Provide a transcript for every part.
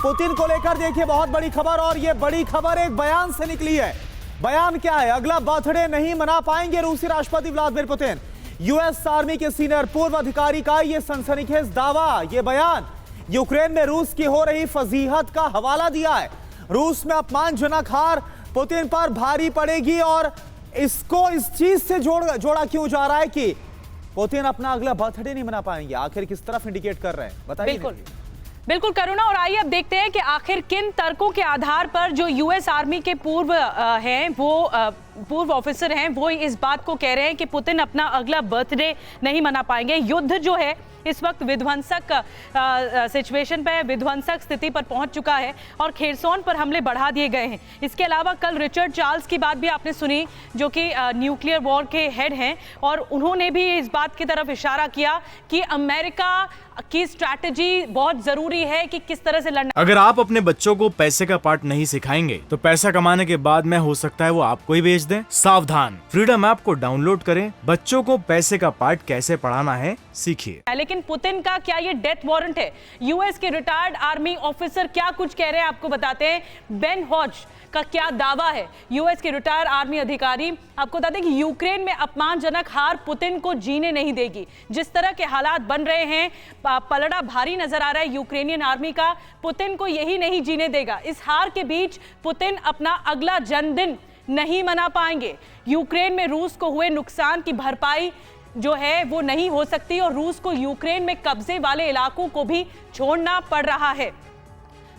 Putin को लेकर देखिए बहुत बड़ी खबर, और ये बड़ी खबर एक बयान से निकली है। बयान क्या है? अगला बर्थडे नहीं मना पाएंगे रूसी राष्ट्रपति व्लादिमीर पुतिन। यूएस आर्मी के सीनियर पूर्व अधिकारी का ये सनसनीखेज दावा, ये बयान यूक्रेन में रूस की हो रही फजीहत का हवाला दिया है। रूस में अपमानजनक हार पुतिन पर भारी पड़ेगी, और इसको इस चीज से जोड़ा क्यों जा रहा है कि पुतिन अपना अगला बर्थडे नहीं मना पाएंगे? आखिर किस तरफ इंडिकेट कर रहे हैं, बताइए। बिल्कुल करुणा, और आइए अब देखते हैं कि आखिर किन तर्कों के आधार पर जो यूएस आर्मी के पूर्व हैं, वो पूर्व ऑफिसर हैं, वो इस बात को कह रहे हैं कि पुतिन अपना अगला बर्थडे नहीं मना पाएंगे। युद्ध जो है इस वक्त विध्वंसक सिचुएशन पे, विध्वंसक स्थिति पर पहुंच चुका है और खेरसोन पर हमले बढ़ा दिए गए हैं। इसके अलावा कल रिचर्ड चार्ल्स की बात भी आपने सुनी, जो कि न्यूक्लियर वॉर के हेड हैं, और उन्होंने भी इस बात की तरफ इशारा किया कि अमेरिका की स्ट्रैटेजी बहुत जरूरी है कि किस तरह से लड़ना। अगर आप अपने बच्चों को पैसे का पार्ट नहीं सिखाएंगे तो पैसा कमाने के बाद में हो सकता है वो आपको ही बेच दें। सावधान, फ्रीडम ऐप को डाउनलोड करें, बच्चों को पैसे का पार्ट कैसे पढ़ाना है सीखिए। लेकिन पुतिन का क्या ये डेथ वारंट है? यूएस के रिटायर्ड आर्मी ऑफिसर क्या कुछ कह रहे हैं आपको बताते हैं। बेन हॉज का क्या दावा है? यूएस के रिटायर्ड आर्मी अधिकारी आपको बताते हैं कि यूक्रेन में अपमानजनक हार पुतिन को जीने नहीं देगी। जिस तरह के हालात बन रहे हैं, पलड़ा भारी नजर आ रहा है यूक्रेनियन आर्मी का, पुतिन को यही नहीं जीने देगा। इस हार के बीच पुतिन अपना अगला जन्मदिन नहीं मना पाएंगे। यूक्रेन में रूस को हुए नुकसान की भरपाई जो है वो नहीं हो सकती, और रूस को यूक्रेन में कब्जे वाले इलाकों को भी छोड़ना पड़ रहा है।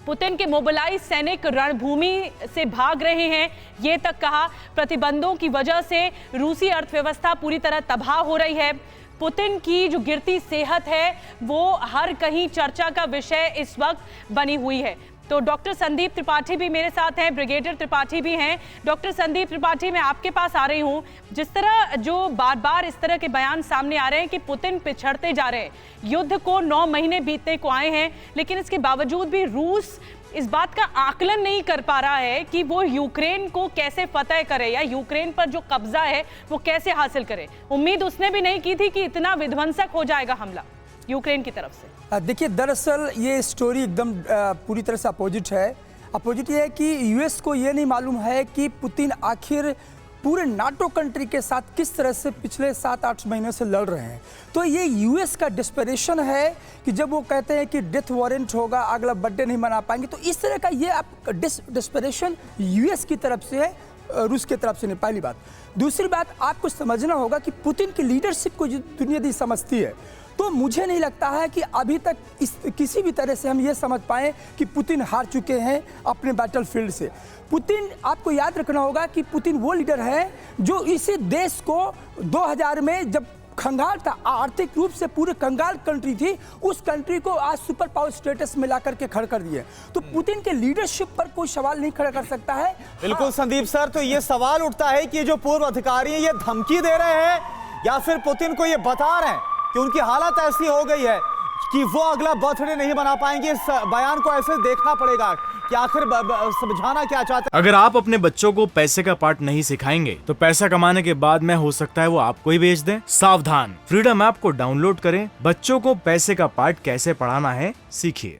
पुतिन के मोबिलाइज सैनिक रणभूमि से भाग रहे हैं, ये तक कहा। प्रतिबंधों की वजह से रूसी अर्थव्यवस्था पूरी तरह तबाह हो रही है। पुतिन की जो गिरती सेहत है वो हर कहीं चर्चा का विषय इस वक्त बनी हुई है। तो डॉक्टर संदीप त्रिपाठी भी मेरे साथ हैं, ब्रिगेडियर त्रिपाठी भी हैं। डॉक्टर संदीप त्रिपाठी, मैं आपके पास आ रही हूं। जिस तरह जो बार बार इस तरह के बयान सामने आ रहे हैं कि पुतिन पिछड़ते जा रहे हैं, युद्ध को 9 महीने बीतने को आए हैं, लेकिन इसके बावजूद भी रूस इस बात का आकलन नहीं कर पा रहा है कि वो यूक्रेन को कैसे फतह करे, या यूक्रेन पर जो कब्जा है वो कैसे हासिल करे। उम्मीद उसने भी नहीं की थी कि इतना विध्वंसक हो जाएगा हमला यूक्रेन की तरफ से। देखिए, दरअसल ये स्टोरी एकदम पूरी तरह से अपोजिट है। अपोजिट ये है कि यूएस को ये नहीं मालूम है कि पुतिन आखिर पूरे नाटो कंट्री के साथ किस तरह से पिछले 7-8 महीने से लड़ रहे हैं। तो ये यूएस का डिस्परेशन है कि जब वो कहते हैं कि डेथ वारंट होगा, अगला बर्थडे नहीं मना पाएंगे, तो इस तरह का ये डिस्परेशन यूएस की तरफ से है, रूस की तरफ से नहीं। पहली बात। दूसरी बात, आपको समझना होगा कि पुतिन की लीडरशिप को दुनिया दी समझती है, तो मुझे नहीं लगता है कि अभी तक किसी भी तरह से हम ये समझ पाएं कि पुतिन हार चुके हैं अपने बैटलफील्ड से। पुतिन, आपको याद रखना होगा कि पुतिन वो लीडर है जो इसी देश को 2000 में जब कंगाल था, आर्थिक रूप से पूरे कंगाल कंट्री थी, उस कंट्री को आज सुपर पावर स्टेटस में ला करके खड़ा कर दिए। तो पुतिन के लीडरशिप पर कोई सवाल नहीं खड़ा कर सकता है। बिल्कुल संदीप सर, तो ये सवाल उठता है कि जो पूर्व अधिकारी हैं ये धमकी दे रहे हैं या फिर पुतिन को ये बता रहे हैं कि उनकी हालत ऐसी हो गई है कि वो अगला बर्थडे नहीं बना पाएंगे। इस बयान को ऐसे देखना पड़ेगा कि आखिर समझाना क्या चाहते हैं। अगर आप अपने बच्चों को पैसे का पार्ट नहीं सिखाएंगे तो पैसा कमाने के बाद में हो सकता है वो आपको ही बेच दें। सावधान, फ्रीडम ऐप को डाउनलोड करें, बच्चों को पैसे का पार्ट कैसे पढ़ाना है सीखिए।